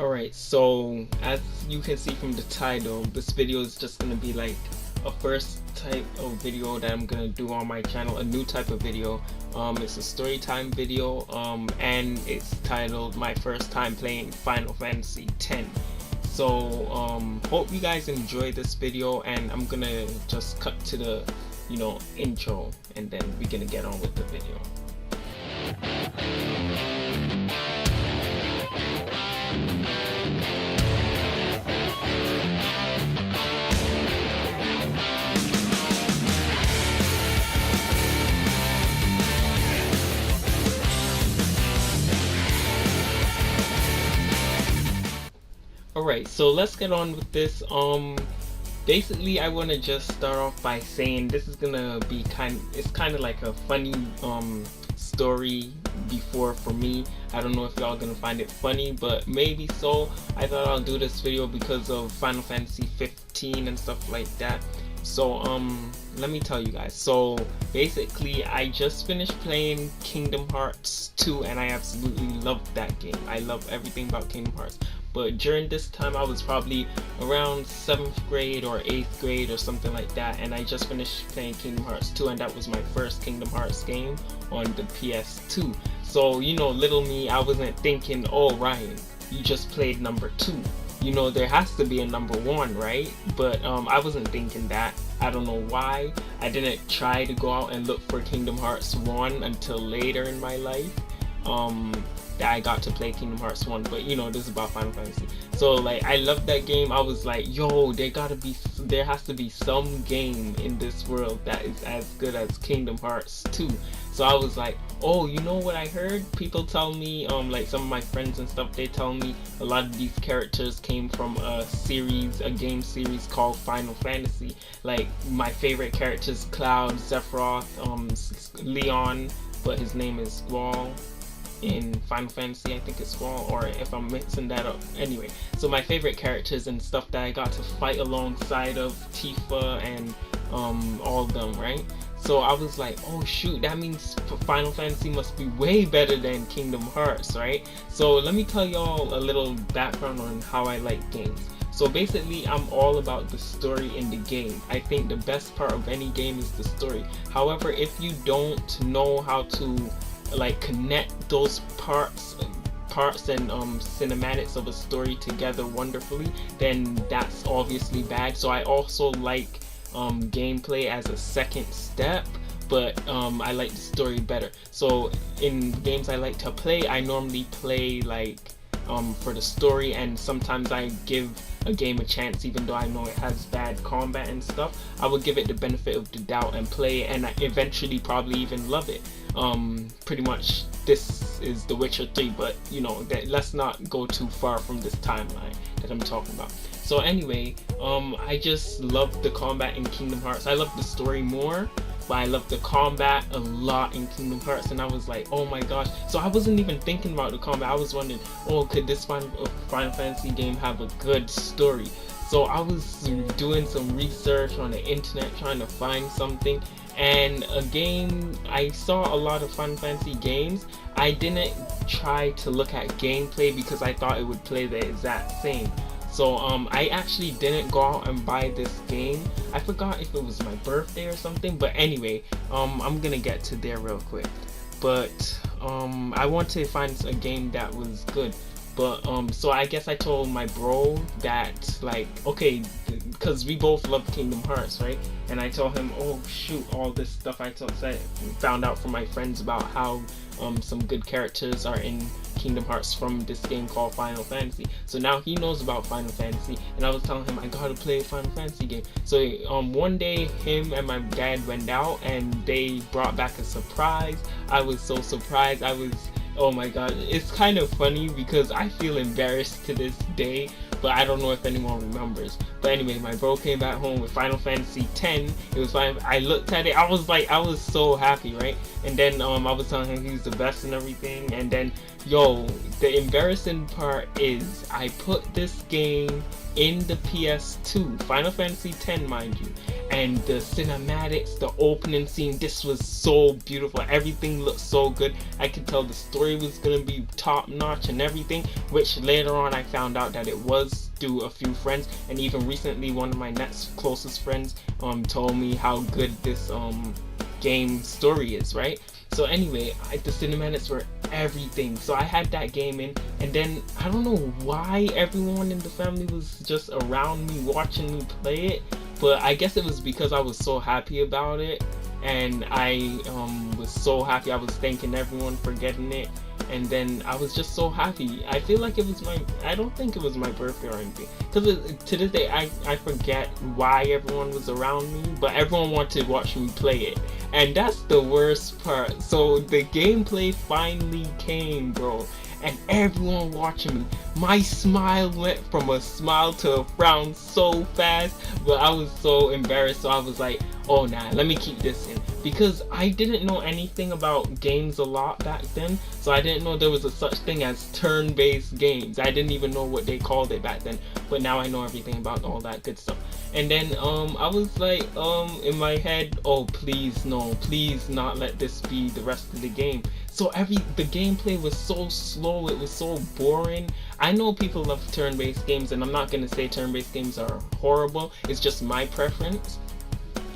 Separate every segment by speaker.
Speaker 1: Alright, so as you can see from the title, this video is just gonna be like a first type of video that I'm gonna do on my channel, a new type of video. It's a story time video, and it's titled My First Time Playing Final Fantasy X. So hope you guys enjoy this video, and I'm gonna just cut to the intro, and then we're gonna get on with the video. Alright, so let's get on with this. Basically I want to just start off by saying this is gonna be it's kind of like a funny story before for me. I don't know if y'all gonna find it funny, but maybe so. I thought I'll do this video because of Final Fantasy 15 and stuff like that. So let me tell you guys. So basically I just finished playing Kingdom Hearts 2 and I absolutely loved that game. I love everything about Kingdom Hearts. But during this time I was probably around 7th grade or 8th grade or something like that, and I just finished playing Kingdom Hearts 2, and that was my first Kingdom Hearts game on the PS2. So little me, I wasn't thinking, oh Ryan, you just played number 2, there has to be a number 1, right? But I wasn't thinking that. I don't know why. I didn't try to go out and look for Kingdom Hearts 1 until later in my life. That I got to play Kingdom Hearts 1, but this is about Final Fantasy. So like I loved that game. I was like, yo, there has to be some game in this world that is as good as Kingdom Hearts 2. So I was like, oh, you know what I heard? People tell me, like some of my friends and stuff, they tell me a lot of these characters came from a game series called Final Fantasy. Like my favorite characters, Cloud, Sephiroth, Leon, but his name is Squall. In Final Fantasy, I think it's Squall, or if I'm mixing that up. Anyway, so my favorite characters and stuff that I got to fight alongside of Tifa and all of them, right? So I was like, oh shoot, that means Final Fantasy must be way better than Kingdom Hearts, right? So let me tell y'all a little background on how I like games. So basically, I'm all about the story in the game. I think the best part of any game is the story. However, if you don't know how to like connect those parts and cinematics of a story together wonderfully, then that's obviously bad. So I also like gameplay as a second step, but I like the story better. So in games I like to play, I normally play like for the story, and sometimes I give a game a chance even though I know it has bad combat and stuff. I would give it the benefit of the doubt and play, and I eventually probably even love it. Pretty much this is The Witcher 3, but let's not go too far from this timeline that I'm talking about. So anyway, I just love the combat in Kingdom Hearts. I love the story more, but I love the combat a lot in Kingdom Hearts, and I was like, oh my gosh. So I wasn't even thinking about the combat. I was wondering, oh, could this Final Fantasy game have a good story? So I was doing some research on the internet trying to find something, and a game, I saw a lot of Final Fantasy games. I didn't try to look at gameplay because I thought it would play the exact same. So I actually didn't go out and buy this game. I forgot if it was my birthday or something, but anyway, I'm gonna get to there real quick. But I want to find a game that was good. But so I guess I told my bro that, like, okay, because we both love Kingdom Hearts, right? And I told him, oh shoot, all this stuff I found out from my friends about how some good characters are in Kingdom Hearts from this game called Final Fantasy. So now he knows about Final Fantasy, and I was telling him I gotta play a Final Fantasy game. So one day him and my dad went out and they brought back a surprise. I was so surprised. Oh my god, it's kind of funny because I feel embarrassed to this day, but I don't know if anyone remembers. But anyway, my bro came back home with Final Fantasy X. It was fine. I looked at it, I was so happy, right? And then I was telling him he was the best and everything, and then Yo, the embarrassing part is I put this game in the PS2, Final Fantasy X, mind you, and the cinematics, the opening scene, this was so beautiful. Everything looked so good. I could tell the story was gonna be top notch and everything, which later on I found out that it was through a few friends, and even recently one of my next closest friends told me how good this game story is, right? So anyway, the cinematics were everything. So I had that game in, and then I don't know why everyone in the family was just around me watching me play it, but I guess it was because I was so happy about it, and I was so happy. I was thanking everyone for getting it, and then I was just so happy. I feel like it was I don't think it was my birthday or anything, because to this day I forget why everyone was around me, but everyone wanted to watch me play it, and that's the worst part. So the gameplay finally came, bro, and everyone watching me. My smile went from a smile to a frown so fast, but I was so embarrassed, so I was like, oh nah, let me keep this in, because I didn't know anything about games a lot back then, so I didn't know there was a such thing as turn-based games. I didn't even know what they called it back then, but now I know everything about all that good stuff. And then I was like in my head, oh please no, please not let this be the rest of the game. So the gameplay was so slow, it was so boring. I know people love turn-based games, and I'm not gonna say turn-based games are horrible, it's just my preference.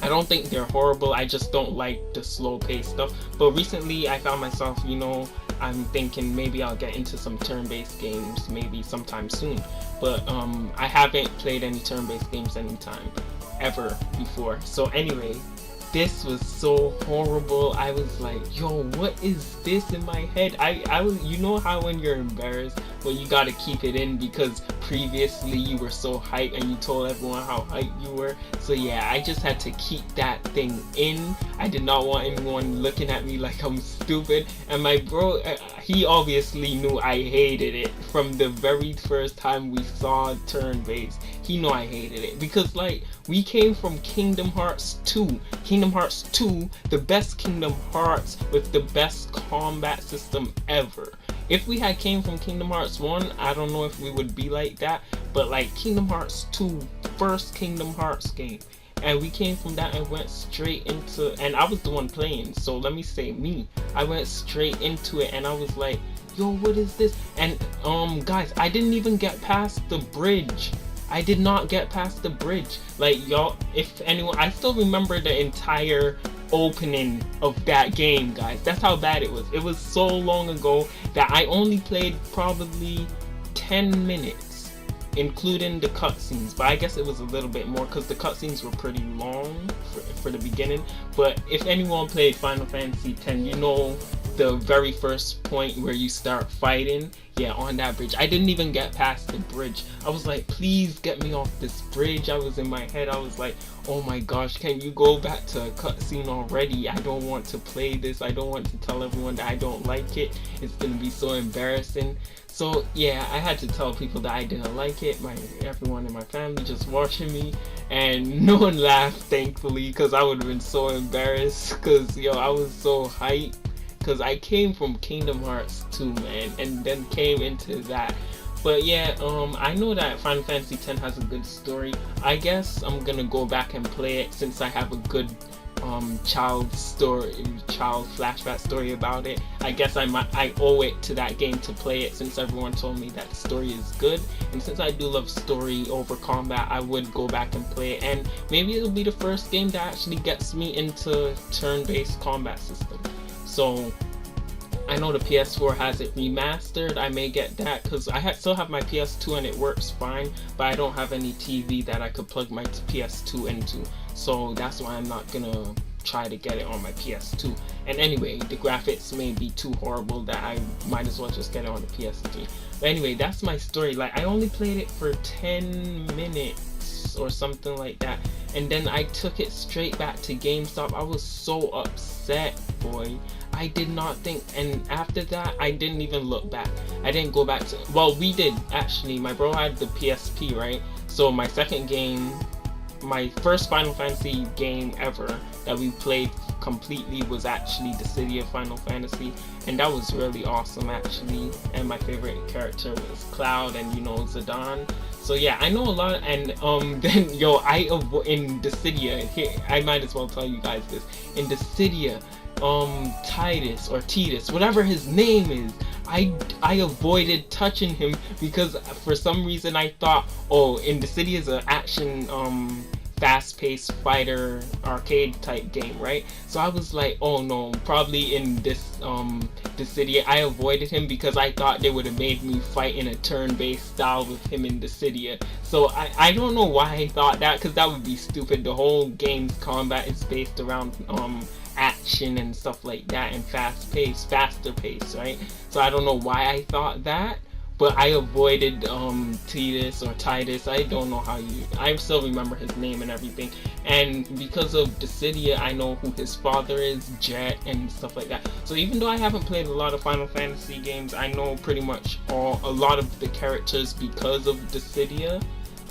Speaker 1: I don't think they're horrible, I just don't like the slow paced stuff. But recently I found myself, I'm thinking maybe I'll get into some turn-based games maybe sometime soon. But I haven't played any turn-based games anytime ever before. So anyway, this was so horrible. I was like, yo, what is this in my head? I was, you know how when you're embarrassed, but you gotta keep it in because previously you were so hyped and you told everyone how hyped you were. So yeah, I just had to keep that thing in. I did not want anyone looking at me like I'm stupid. And my bro, he obviously knew I hated it from the very first time we saw turn-based. He knew I hated it because like we came from Kingdom Hearts 2. Kingdom Hearts 2, the best Kingdom Hearts with the best combat system ever. If we had came from Kingdom Hearts 1, I don't know if we would be like that, but like Kingdom Hearts 2, first Kingdom Hearts game, and we came from that and went straight into, and I was the one playing, so let me say me, I went straight into it and I was like, yo, what is this? And guys, I didn't even get past the bridge. I did not get past the bridge. Like, y'all, if anyone, I still remember the entire opening of that game, guys. That's how bad it was. It was so long ago that I only played probably 10 minutes, including the cutscenes. But I guess it was a little bit more because the cutscenes were pretty long for the beginning. But if anyone played Final Fantasy X, you know the very first point where you start fighting, yeah, on that bridge. I didn't even get past the bridge. I was like, please get me off this bridge. I was in my head, I was like, oh my gosh, can you go back to a cutscene already? I don't want to play this. I don't want to tell everyone that I don't like it. It's gonna be so embarrassing. So yeah, I had to tell people that I didn't like it. Everyone in my family just watching me, and no one laughed, thankfully, because I would have been so embarrassed. Because yo, I was so hyped. Because I came from Kingdom Hearts 2, man, and then came into that. But yeah, I know that Final Fantasy X has a good story. I guess I'm gonna go back and play it since I have a good child flashback story about it. I guess I owe it to that game to play it since everyone told me that the story is good. And since I do love story over combat, I would go back and play it. And maybe it'll be the first game that actually gets me into turn-based combat system. So I know the PS4 has it remastered. I may get that because I still have my PS2 and it works fine, but I don't have any TV that I could plug my PS2 into. So that's why I'm not gonna try to get it on my PS2. And anyway, the graphics may be too horrible that I might as well just get it on the PS3. But anyway, that's my story. Like, I only played it for 10 minutes or something like that, and then I took it straight back to GameStop. I was so upset, boy. I did not think, and after that I didn't even look back. I didn't go back to, well, we did actually. My bro had the PSP, right? So my second game, my first Final Fantasy game ever that we played completely was actually Dissidia Final Fantasy, and that was really awesome actually. And my favorite character was Cloud, and you know, Zidane. So yeah, I know a lot. And then yo, in Dissidia, here I might as well tell you guys this. In Dissidia, Titus, whatever his name is, I avoided touching him because for some reason I thought, oh, in Dissidia is an action fast-paced fighter arcade type game, right? So I was like, oh no, probably in this Dissidia I avoided him because I thought they would have made me fight in a turn-based style with him in Dissidia. So I don't know why I thought that, because that would be stupid. The whole game's combat is based around action and stuff like that, and faster pace, right? So I don't know why I thought that, but I avoided Titus. I don't know how I still remember his name and everything. And because of Dissidia, I know who his father is, Jet, and stuff like that. So even though I haven't played a lot of Final Fantasy games, I know pretty much a lot of the characters because of Dissidia.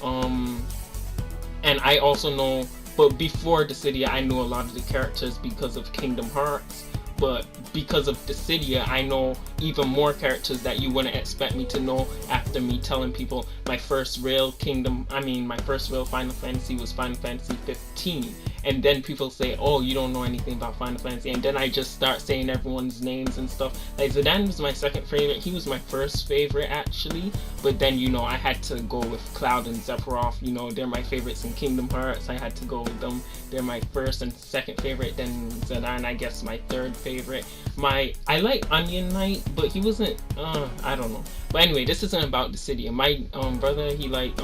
Speaker 1: And I also know, but before Dissidia, I knew a lot of the characters because of Kingdom Hearts. But because of Dissidia, I know even more characters that you wouldn't expect me to know after me telling people my first real Final Fantasy was Final Fantasy 15. And then people say, oh, you don't know anything about Final Fantasy. And then I just start saying everyone's names and stuff. Like, Zidane was my second favorite. He was my first favorite, actually. But then, you know, I had to go with Cloud and Sephiroth. You know, they're my favorites in Kingdom Hearts. I had to go with them. They're my first and second favorite. Then Zidane, I guess, my third favorite. I like Onion Knight, but he wasn't, I don't know. But anyway, this isn't about Dissidia. My brother, he liked,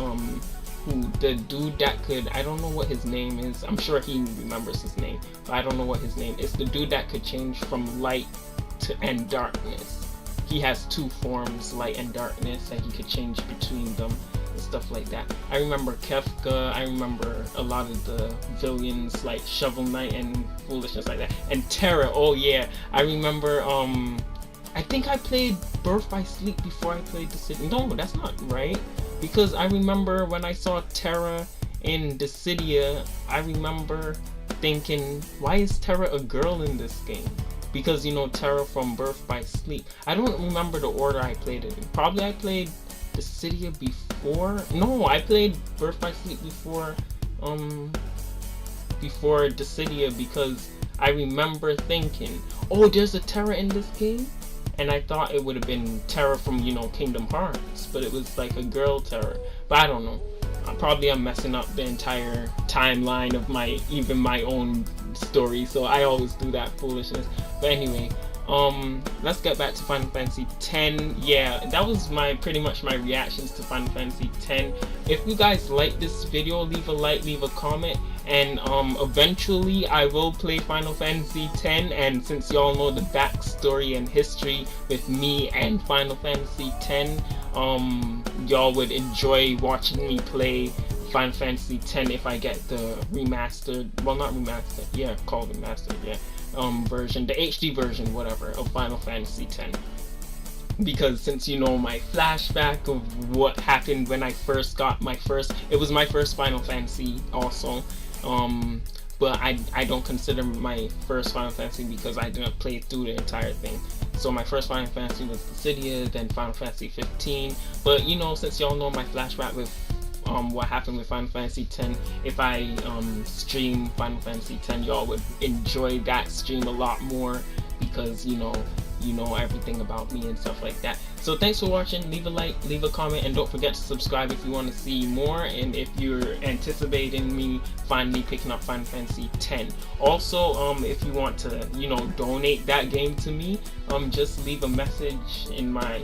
Speaker 1: the dude that could, I don't know what his name is. I'm sure he remembers his name, but I don't know what his name is. The dude that could change from light and darkness. He has two forms, light and darkness, and he could change between them and stuff like that. I remember Kefka. I remember a lot of the villains like Shovel Knight and foolishness like that. And Terra. Oh yeah, I remember. I think I played Birth by Sleep before I played Dissidia. No, that's not right. Because I remember when I saw Terra in Dissidia, I remember thinking, why is Terra a girl in this game? Because, you know, Terra from Birth by Sleep. I don't remember the order I played it in. Probably I played Dissidia before. No, I played Birth by Sleep before Dissidia, because I remember thinking, oh, there's a Terra in this game? And I thought it would have been Terra from, you know, Kingdom Hearts, but it was like a girl Terra. But I don't know. Probably I'm messing up the entire timeline of even my own story, so I always do that foolishness. But anyway, let's get back to Final Fantasy X. Yeah, that was pretty much my reactions to Final Fantasy X. If you guys like this video, leave a like, leave a comment, and eventually I will play Final Fantasy X. And since y'all know the backstory and history with me and Final Fantasy X, y'all would enjoy watching me play Final Fantasy X if I get the remastered, well, not remastered, yeah, called remastered, yeah, version, the HD version, whatever, of Final Fantasy X. Because since you know my flashback of what happened when I first got it was my first Final Fantasy also, but I don't consider my first Final Fantasy because I didn't play through the entire thing. So my first Final Fantasy was Dissidia, then Final Fantasy 15. But you know, since y'all know my flashback with what happened with Final Fantasy X, if I stream Final Fantasy X, y'all would enjoy that stream a lot more, because you know everything about me and stuff like that. So thanks for watching. Leave a like, leave a comment, and don't forget to subscribe if you want to see more, and if you're anticipating me finally picking up Final Fantasy X. Also, if you want to, you know, donate that game to me, just leave a message in my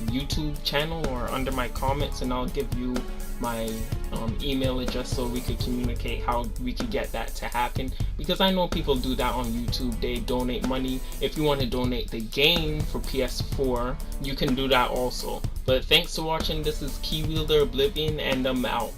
Speaker 1: YouTube channel or under my comments, and I'll give you my email address so we could communicate how we could get that to happen, because I know people do that on YouTube. They donate money. If you want to donate the game for PS4, you can do that also. But thanks for watching. This is Keywielder Oblivion, and I'm out.